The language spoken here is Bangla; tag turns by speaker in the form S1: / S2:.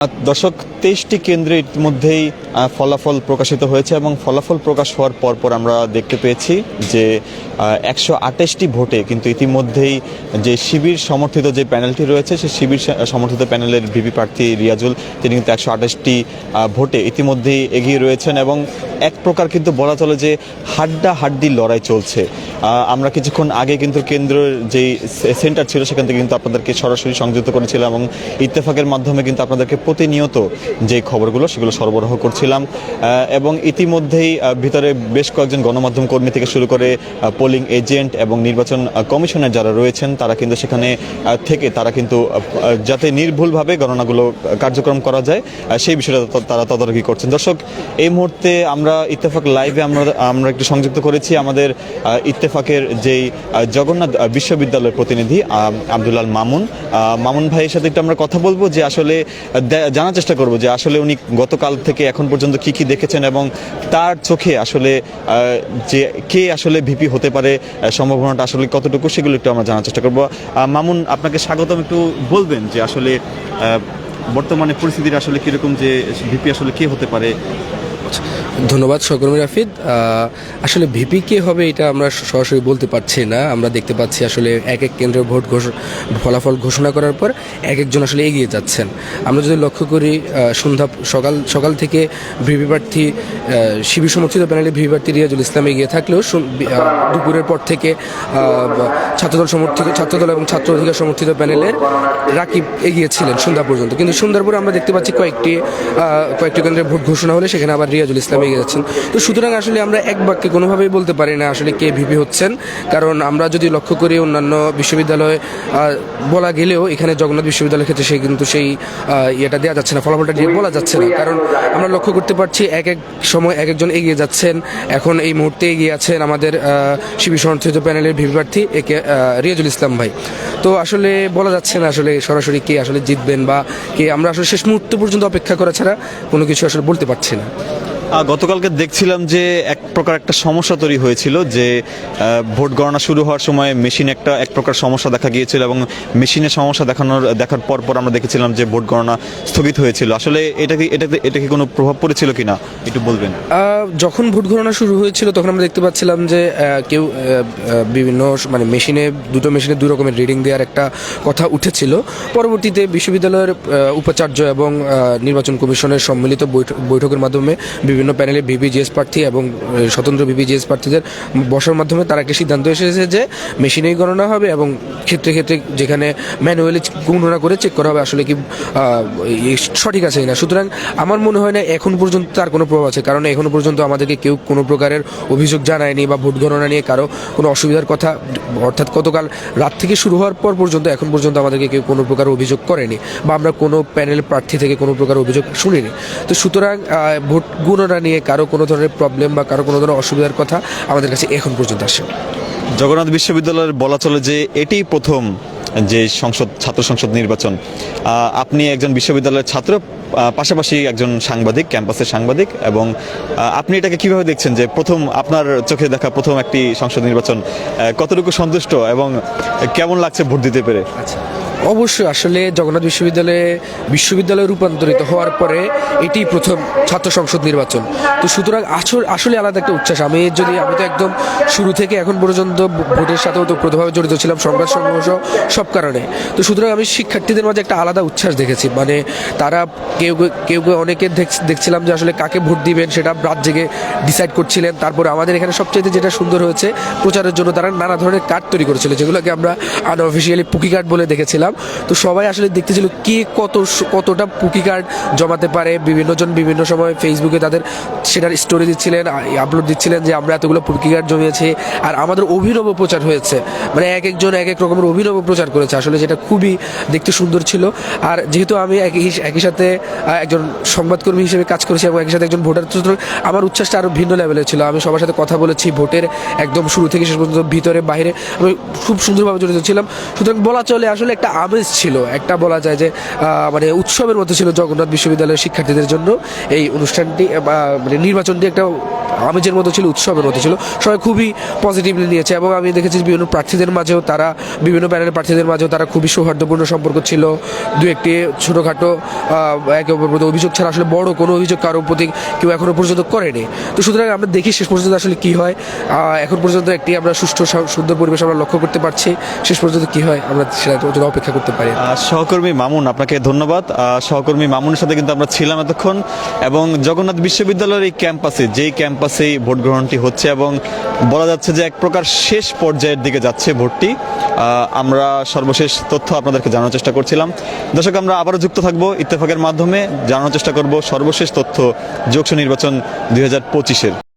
S1: দর্শক, 23টি কেন্দ্রে ইতিমধ্যেই ফলাফল প্রকাশিত হয়েছে এবং ফলাফল প্রকাশ হওয়ার পরপর আমরা দেখতে পেয়েছি যে 128টি ভোটে কিন্তু ইতিমধ্যেই যে শিবির সমর্থিত যে প্যানেলটি রয়েছে সেই শিবির সমর্থিত প্যানেলের ভিপি প্রার্থী রিয়াজুল তিনি কিন্তু 128টি ভোটে ইতিমধ্যেই এগিয়ে রয়েছেন এবং এক প্রকার কিন্তু বলা চলে যে হাড্ডাহাড্ডি লড়াই চলছে। আমরা কিছুক্ষণ আগে কিন্তু কেন্দ্রের যেই সেন্টার ছিল সেখান থেকে কিন্তু আপনাদেরকে সরাসরি সংযুক্ত করেছিলাম এবং ইত্তেফাকের মাধ্যমে কিন্তু আপনাদেরকে প্রতিনিয়ত যে খবরগুলো সেগুলো সরবরাহ করছিলাম এবং ইতিমধ্যেই ভিতরে বেশ কয়েকজন গণমাধ্যম কর্মী থেকে শুরু করে পোলিং এজেন্ট এবং নির্বাচন কমিশনার যারা রয়েছেন তারা কিন্তু সেখানে থেকে তারা কিন্তু যাতে নির্ভুলভাবে গণনাগুলো কার্যক্রম করা যায় সেই বিষয়টা তারা তদারকি করছেন। দর্শক, এই মুহূর্তে আমরা ইত্তেফাক লাইভে আমরা একটু সংযুক্ত করেছি আমাদের ইত্তেফাকের যেই জগন্নাথ বিশ্ববিদ্যালয়ের প্রতিনিধি আব্দুল্লাহ মামুন ভাইয়ের সাথে একটু আমরা কথা বলবো যে আসলে জানার চেষ্টা করব যে আসলে উনি গতকাল থেকে এখন পর্যন্ত কি কি দেখেছেন এবং তার চোখে আসলে যে কে আসলে ভিপি হতে পারে সম্ভাবনাটা আসলে কতটুকু সেগুলো একটু আমরা জানার চেষ্টা করব। মামুন, আপনাকে স্বাগতম। একটু বলবেন যে আসলে বর্তমানে পরিস্থিতির আসলে কীরকম, যে ভিপি আসলে কে হতে পারে?
S2: ধন্যবাদ সহকর্মী রাফিদ। আসলে ভিপি কে হবে এটা আমরা সরাসরি বলতে পারছি না। আমরা দেখতে পাচ্ছি আসলে এক এক কেন্দ্রের ফলাফল ঘোষণা করার পর এক একজন আসলে এগিয়ে যাচ্ছেন। আমরা যদি লক্ষ্য করি সকাল থেকে ভিপি প্রার্থী শিবির সমর্থিত প্যানেলে ভিপি প্রার্থী রিয়াজুল ইসলাম এগিয়ে থাকলেও দুপুরের পর থেকে ছাত্রদল এবং ছাত্র অধিকার সমর্থিত প্যানেলের রাকিব এগিয়েছিলেন সন্ধ্যা পর্যন্ত, কিন্তু সন্ধ্যার পরে আমরা দেখতে পাচ্ছি কয়েকটি কেন্দ্রের ভোট ঘোষণা হলে সেখানে আবার রিয়াজুল ইসলাম এগিয়ে যাচ্ছেন। তো সুতরাং আসলে আমরা এক বাক্যে কোনোভাবেই বলতে পারি না আসলে কে ভিপি হচ্ছেন, কারণ আমরা যদি লক্ষ্য করি অন্যান্য বিশ্ববিদ্যালয়ে বলা গেলেও এখানে জগন্নাথ বিশ্ববিদ্যালয়ের ক্ষেত্রে কিন্তু সেই ইয়েটা দেওয়া যাচ্ছে না, ফলাফলটা দিয়ে বলা যাচ্ছে না, কারণ আমরা লক্ষ্য করতে পারছি এক এক সময় এক একজন এগিয়ে যাচ্ছেন। এখন এই মুহূর্তে এগিয়ে আছেন আমাদের শিবির সমর্থিত প্যানেলের ভিপি প্রার্থী রিয়াজুল ইসলাম ভাই। তো আসলে বলা যাচ্ছে না আসলে সরাসরি কে আসলে জিতবেন বা কে, আমরা আসলে শেষ মুহূর্ত পর্যন্ত অপেক্ষা করা ছাড়া কোনো কিছু আসলে বলতে পারছি না।
S1: গতকালকে দেখছিলাম যে এক প্রকার একটা সমস্যা তৈরি হয়েছিল যে ভোট গণনা শুরু হওয়ার সময় মেশিনে এক প্রকার সমস্যা দেখা গিয়েছিল এবং মেশিনের সমস্যা দেখার পর আমরা দেখেছিলাম যে ভোট গণনা স্থগিত হয়েছিল। আসলে এটা কি কোনো প্রভাব পড়েছিল কিনা একটু বলবেন?
S2: যখন ভোট গণনা শুরু হয়েছিল তখন আমরা দেখতে পাচ্ছিলাম যে কেউ বিভিন্ন মেশিনে দুই রকমের রিডিং দেওয়ার একটা কথা উঠেছিল। পরবর্তীতে বিশ্ববিদ্যালয়ের উপাচার্য এবং নির্বাচন কমিশনের সম্মিলিত বৈঠকের মাধ্যমে বিভিন্ন প্যানেলে ভিপিজিএস প্রার্থী এবং স্বতন্ত্র ভিপিজিএস প্রার্থীদের বসার মাধ্যমে তারা একটা সিদ্ধান্ত এসেছে যে মেশিনেই গণনা হবে এবং ক্ষেত্রে যেখানে ম্যানুয়ালি গণনা করে চেক করা হবে আসলে কি সঠিক আছে কিনা। সুতরাং আমার মনে হয় না এখন পর্যন্ত তার কোনো প্রভাব আছে, কারণ এখনো পর্যন্ত আমাদেরকে কেউ কোনো প্রকারের অভিযোগ জানায়নি বা ভোট গণনা নিয়ে কারো কোনো অসুবিধার কথা, অর্থাৎ গতকাল রাত থেকে শুরু হওয়ার পর পর্যন্ত এখন পর্যন্ত আমাদেরকে কেউ কোনো প্রকার অভিযোগ করেনি বা আমরা কোনো প্যানেল প্রার্থী থেকে কোনো প্রকার অভিযোগ শুনিনি। তো সুতরাং ভোট গণনা নিয়ে কারো কোনো ধরনের প্রবলেম বা কারো কোনো ধরনের অসুবিধার কথা আমাদের কাছে এখন পর্যন্ত আসে।
S1: জগন্নাথ বিশ্ববিদ্যালয়ের বলা চলে যে এটি প্রথম যে ছাত্র সংসদ নির্বাচন। আপনি একজন বিশ্ববিদ্যালয়ের ছাত্র, পাশাপাশি একজন সাংবাদিক, ক্যাম্পাসের সাংবাদিক, এবং আপনি এটাকে কিভাবে দেখছেন যে প্রথম আপনার চোখে দেখা প্রথম একটি সংসদ নির্বাচন? কতটুকু সন্তুষ্ট এবং কেমন লাগছে ভোট দিতে পেরে?
S2: আচ্ছা, অবশ্যই আসলে জগন্নাথ বিশ্ববিদ্যালয়ে রূপান্তরিত হওয়ার পরে এটি প্রথম ছাত্র সংসদ নির্বাচন। তো সুতরাং আসলে আলাদা একটা উচ্ছ্বাস। আমি তো একদম শুরু থেকে এখন পর্যন্ত ভোটের সাথে ওতপ্রোতভাবে জড়িত ছিলাম, সংবাদ সমূহ সব কারণে। তো সুতরাং আমি শিক্ষার্থীদের মাঝে একটা আলাদা উচ্ছ্বাস দেখেছি। তারা কেউ অনেকে দেখছিলাম যে আসলে কাকে ভোট দিবেন সেটা রাত জেগে ডিসাইড করছিলেন। তারপরে আমাদের এখানে সবচেয়ে যেটা সুন্দর হয়েছে, প্রচারের জন্য তারা নানা ধরনের কার্ড তৈরি করেছিল, যেগুলোকে আমরা আনঅফিসিয়ালি পুকি কার্ড বলে দেখেছিলাম। তো সবাই আসলে দেখতেছিল কে কতটা পুকি কার্ড জমাতে পারে। বিভিন্নজন বিভিন্ন সময় ফেসবুকে তাদের সেটার স্টোরি দিচ্ছিলেন, আপলোড দিচ্ছিলেন যে আমরা এতগুলো পুকি কার্ড জমিয়েছি। আর আমাদের অভিনব প্রচার হয়েছে, এক একজন এক এক রকমের অভিনব প্রচার করেছে আসলে, যেটা খুবই দেখতে সুন্দর ছিল। আর যেহেতু আমি একই সাথে একজন সংবাদকর্মী হিসেবে কাজ করেছি এবং একই সাথে একজন ভোটার, সুতরাং আমার উচ্ছ্বাসটা আরও ভিন্ন লেভেলের ছিল। আমি সবার সাথে কথা বলেছি ভোটের একদম শুরু থেকে শেষ পর্যন্ত, ভিতরে বাইরে আমি খুব সুন্দরভাবে জড়িত ছিলাম। সুতরাং বলা চলে আসলে একটা আমেজ ছিল, একটা বলা যায় যে উৎসবের মতো ছিল জগন্নাথ বিশ্ববিদ্যালয়ের শিক্ষার্থীদের জন্য এই অনুষ্ঠানটি নির্বাচনটি একটা আমেজের মতো ছিল, উৎসবের মতো ছিল। সবাই খুবই পজিটিভলি নিয়েছে এবং আমি দেখেছি বিভিন্ন প্রার্থীদের মাঝেও বিভিন্ন প্যানেলের প্রার্থীদের মাঝেও তারা খুবই সৌহার্দ্যপূর্ণ সম্পর্ক ছিল। দু একটি ছোটোখাটো একে অপরের প্রতি অভিযোগ ছাড়া আসলে বড় কোনো অভিযোগ কারোর প্রতি কেউ এখনো পর্যন্ত করেনি। তো সুতরাং আমরা দেখি শেষ পর্যন্ত আসলে কি হয়। এখন পর্যন্ত একটি আমরা সুষ্ঠু সুন্দর পরিবেশ আমরা লক্ষ্য করতে পারছি, শেষ পর্যন্ত কি হয় আমরা সেটা জন্য অপেক্ষা করতে পারি।
S1: সহকর্মী মামুন, আপনাকে ধন্যবাদ। সহকর্মী মামুনের সাথে কিন্তু আমরা ছিলাম এতক্ষণ, এবং জগন্নাথ বিশ্ববিদ্যালয়ের এই ক্যাম্পাসে, যেই ক্যাম্পাসেই ভোট গ্রহণটি হচ্ছে এবং বলা যাচ্ছে যে এক প্রকার শেষ পর্যায়ের দিকে যাচ্ছে ভোটটি, আমরা সর্বশেষ তথ্য আপনাদেরকে জানানোর চেষ্টা করছিলাম। দর্শক, আমরা আবারও যুক্ত থাকবো ইত্তেফাকের মাধ্যমে, জানানোর চেষ্টা করব সর্বশেষ তথ্য যোগসু নির্বাচন 2025-এর।